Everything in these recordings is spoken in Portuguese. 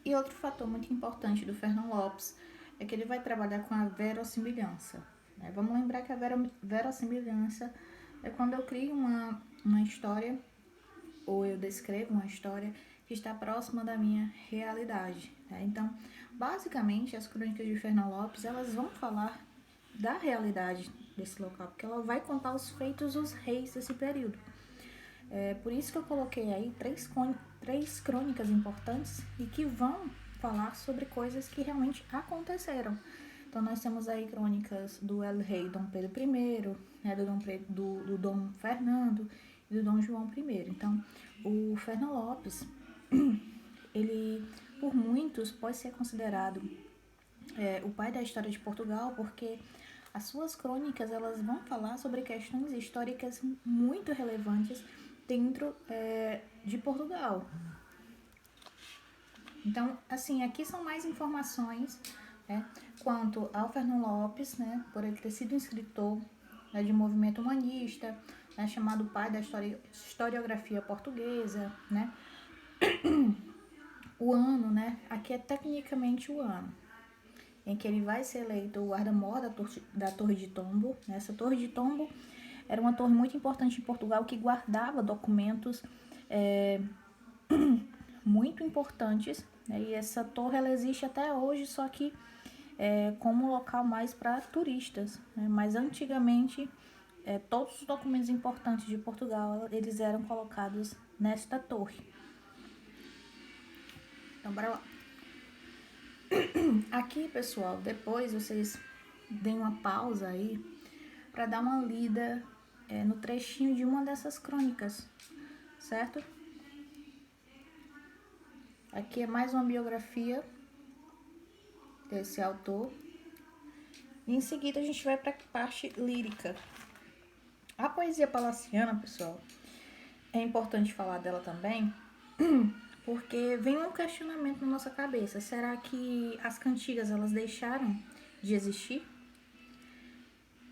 E outro fator muito importante do Fernão Lopes é que ele vai trabalhar com a verossimilhança. Né? Vamos lembrar que a verossimilhança é quando eu crio uma história ou eu descrevo uma história que está próxima da minha realidade. Né? Então, basicamente, as crônicas de Fernão Lopes elas vão falar da realidade desse local, porque ela vai contar os feitos dos reis desse período. É por isso que eu coloquei aí três crônicas importantes e que vão falar sobre coisas que realmente aconteceram. Então nós temos aí crônicas do El Rei Dom Pedro I, né, do Dom Fernando e do Dom João I. Então o Fernão Lopes, ele por muitos pode ser considerado o pai da história de Portugal, porque as suas crônicas elas vão falar sobre questões históricas muito relevantes dentro de Portugal. Então, assim, aqui são mais informações né, quanto ao Fernão Lopes, né, por ele ter sido um escritor né, de movimento humanista, né, chamado pai da historiografia portuguesa, né? O ano, né? Aqui é tecnicamente o ano em que ele vai ser eleito o guarda-mor da Torre de Tombo. Essa Torre de Tombo era uma torre muito importante em Portugal que guardava documentos muito importantes. Né? E essa torre ela existe até hoje, só que como local mais para turistas. Né? Mas antigamente, todos os documentos importantes de Portugal eles eram colocados nesta torre. Então, bora lá. Aqui, pessoal, depois vocês deem uma pausa aí para dar uma lida no trechinho de uma dessas crônicas, certo? Aqui é mais uma biografia desse autor. E em seguida a gente vai para a parte lírica. A poesia palaciana, pessoal, é importante falar dela também, porque vem um questionamento na nossa cabeça. Será que as cantigas elas deixaram de existir?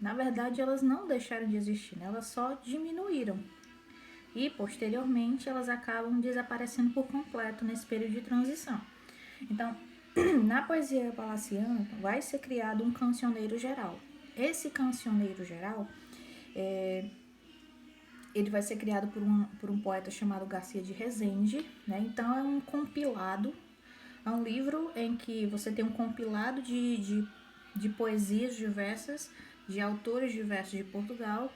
Na verdade, elas não deixaram de existir, né? Elas só diminuíram. E, posteriormente, elas acabam desaparecendo por completo nesse período de transição. Então, na poesia palaciana, vai ser criado um cancioneiro geral. Esse cancioneiro geral, ele vai ser criado por um poeta chamado Garcia de Rezende. Né? Então, é um compilado, é um livro em que você tem um compilado de poesias diversas, de autores diversos de Portugal,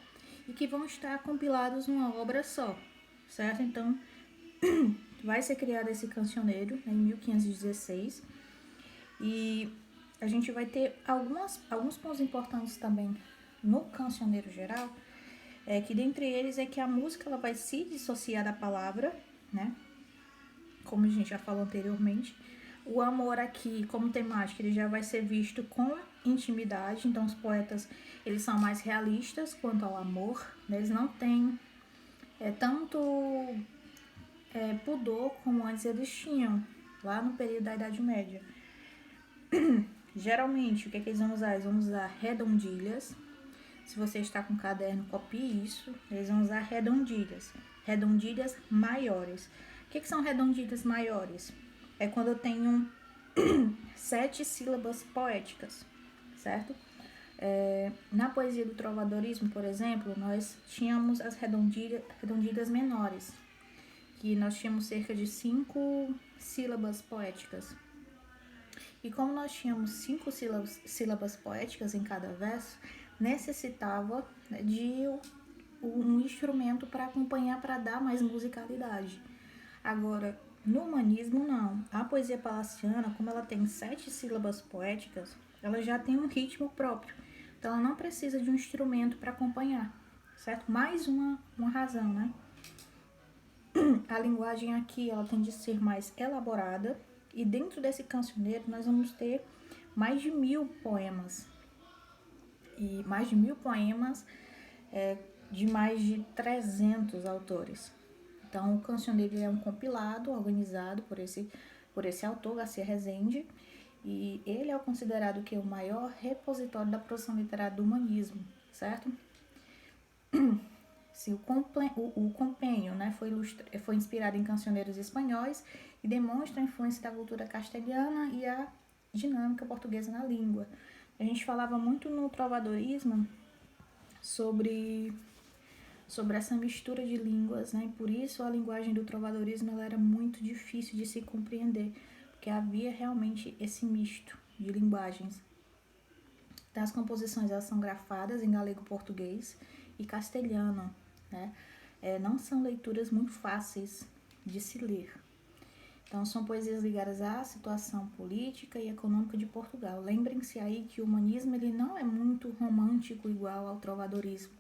e que vão estar compilados numa obra só, certo? Então, vai ser criado esse cancioneiro né, em 1516 e a gente vai ter alguns pontos importantes também no cancioneiro geral, que dentre eles é que a música ela vai se dissociar da palavra, né? Como a gente já falou anteriormente. O amor aqui, como temática, ele já vai ser visto com intimidade, então os poetas eles são mais realistas quanto ao amor, né? Eles não têm tanto pudor como antes eles tinham, lá no período da Idade Média. Geralmente, o que eles vão usar? Eles vão usar redondilhas. Se você está com um caderno, copie isso. Eles vão usar redondilhas. Redondilhas maiores. O que são redondilhas maiores? É quando eu tenho 7 sílabas poéticas, certo? Na poesia do trovadorismo, por exemplo, nós tínhamos as redondilhas menores, que nós tínhamos cerca de 5 sílabas poéticas. E como nós tínhamos 5 sílabas poéticas em cada verso, necessitava de um instrumento para acompanhar, para dar mais musicalidade. Agora, no humanismo, não. A poesia palaciana, como ela tem 7 sílabas poéticas, ela já tem um ritmo próprio. Então, ela não precisa de um instrumento para acompanhar, certo? Mais uma razão, né? A linguagem aqui, ela tende a ser mais elaborada. E dentro desse cancioneiro, nós vamos ter mais de 1000 poemas. E mais de 1000 poemas de mais de 300 autores. Então, o cancioneiro é um compilado organizado por esse autor, Garcia Rezende, e ele é considerado que é o maior repositório da produção literária do humanismo, certo? Assim, o compêndio, né, foi inspirado em cancioneiros espanhóis e demonstra a influência da cultura castelhana e a dinâmica portuguesa na língua. A gente falava muito no trovadorismo sobre essa mistura de línguas, né? E por isso a linguagem do trovadorismo ela era muito difícil de se compreender, porque havia realmente esse misto de linguagens. Então, as composições elas são grafadas em galego-português e castelhano, né? Não são leituras muito fáceis de se ler. Então, são poesias ligadas à situação política e econômica de Portugal. Lembrem-se aí que o humanismo ele não é muito romântico igual ao trovadorismo.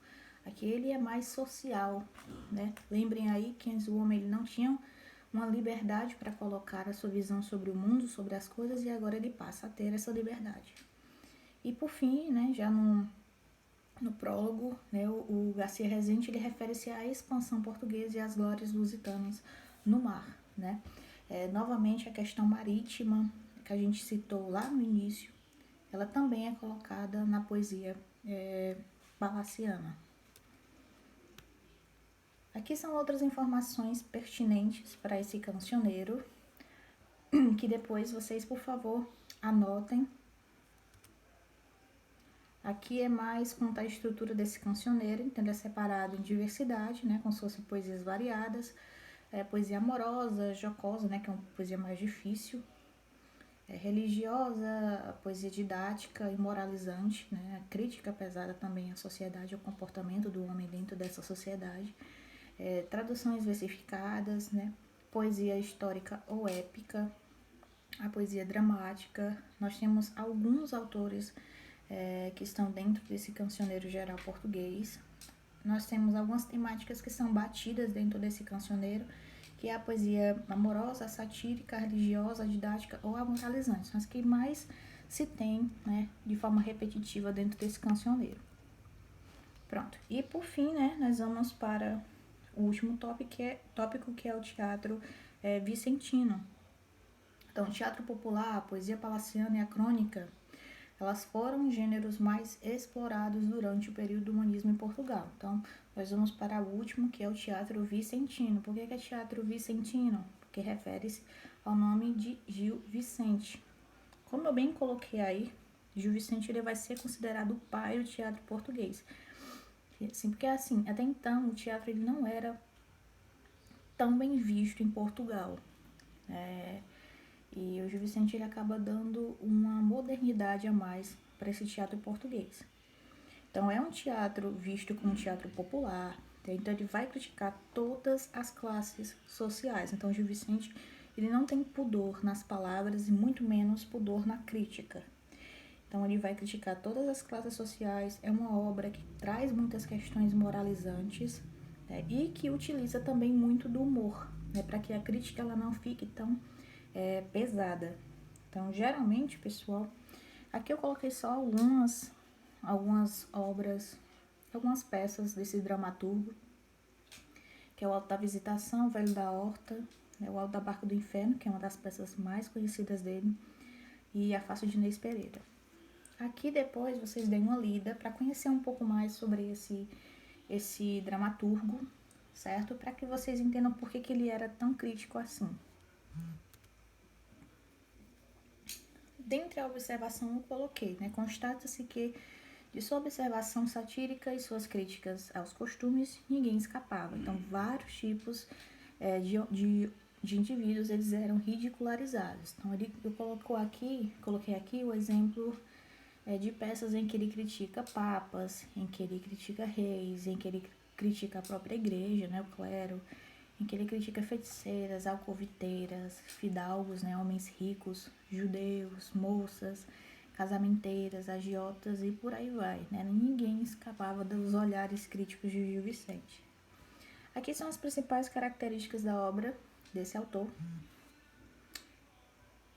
Aqui ele é mais social, né? Lembrem aí que o homem ele não tinha uma liberdade para colocar a sua visão sobre o mundo, sobre as coisas, e agora ele passa a ter essa liberdade. E por fim, né, já no prólogo, né, o Garcia Rezende ele refere-se à expansão portuguesa e às glórias lusitanas no mar, né? Novamente a questão marítima que a gente citou lá no início, ela também é colocada na poesia palaciana. Aqui são outras informações pertinentes para esse cancioneiro, que depois vocês, por favor, anotem. Aqui é mais conta a estrutura desse cancioneiro, então é separado em diversidade, né, como se fossem poesias variadas, poesia amorosa, jocosa, né, que é uma poesia mais difícil, religiosa, poesia didática e moralizante, né, a crítica pesada também à sociedade, ao comportamento do homem dentro dessa sociedade, traduções versificadas, né, poesia histórica ou épica, a poesia dramática. Nós temos alguns autores que estão dentro desse cancioneiro geral português. Nós temos algumas temáticas que são batidas dentro desse cancioneiro, que é a poesia amorosa, a satírica, a religiosa, a didática ou a moralizante. São as que mais se tem, né, de forma repetitiva dentro desse cancioneiro. Pronto. E por fim, né, nós vamos para o último tópico que é o teatro vicentino. Então, o teatro popular, a poesia palaciana e a crônica, elas foram gêneros mais explorados durante o período do humanismo em Portugal. Então, nós vamos para o último, que é o teatro vicentino. Por que é teatro vicentino? Porque refere-se ao nome de Gil Vicente. Como eu bem coloquei aí, Gil Vicente ele vai ser considerado o pai do teatro português. Assim, porque assim, até então o teatro ele não era tão bem visto em Portugal. E o Gil Vicente ele acaba dando uma modernidade a mais para esse teatro português. Então é um teatro visto como um teatro popular, então ele vai criticar todas as classes sociais. Então o Gil Vicente ele não tem pudor nas palavras e muito menos pudor na crítica. Então ele vai criticar todas as classes sociais, é uma obra que traz muitas questões moralizantes, né, e que utiliza também muito do humor, né, para que a crítica ela não fique tão pesada. Então geralmente, pessoal, aqui eu coloquei só algumas obras, algumas peças desse dramaturgo, que é o Alto da Visitação, o Velho da Horta, o Alto da Barca do Inferno, que é uma das peças mais conhecidas dele, e a Face de Inês Pereira. Aqui depois vocês deem uma lida para conhecer um pouco mais sobre esse dramaturgo, certo? Para que vocês entendam por que ele era tão crítico assim. Dentre a observação eu coloquei, né? Constata-se que de sua observação satírica e suas críticas aos costumes, ninguém escapava. Então, vários tipos de indivíduos eles eram ridicularizados. Então, eu coloquei aqui o exemplo de peças em que ele critica papas, em que ele critica reis, em que ele critica a própria igreja, né, o clero, em que ele critica feiticeiras, alcoviteiras, fidalgos, né, homens ricos, judeus, moças, casamenteiras, agiotas e por aí vai, né? Ninguém escapava dos olhares críticos de Gil Vicente. Aqui são as principais características da obra desse autor.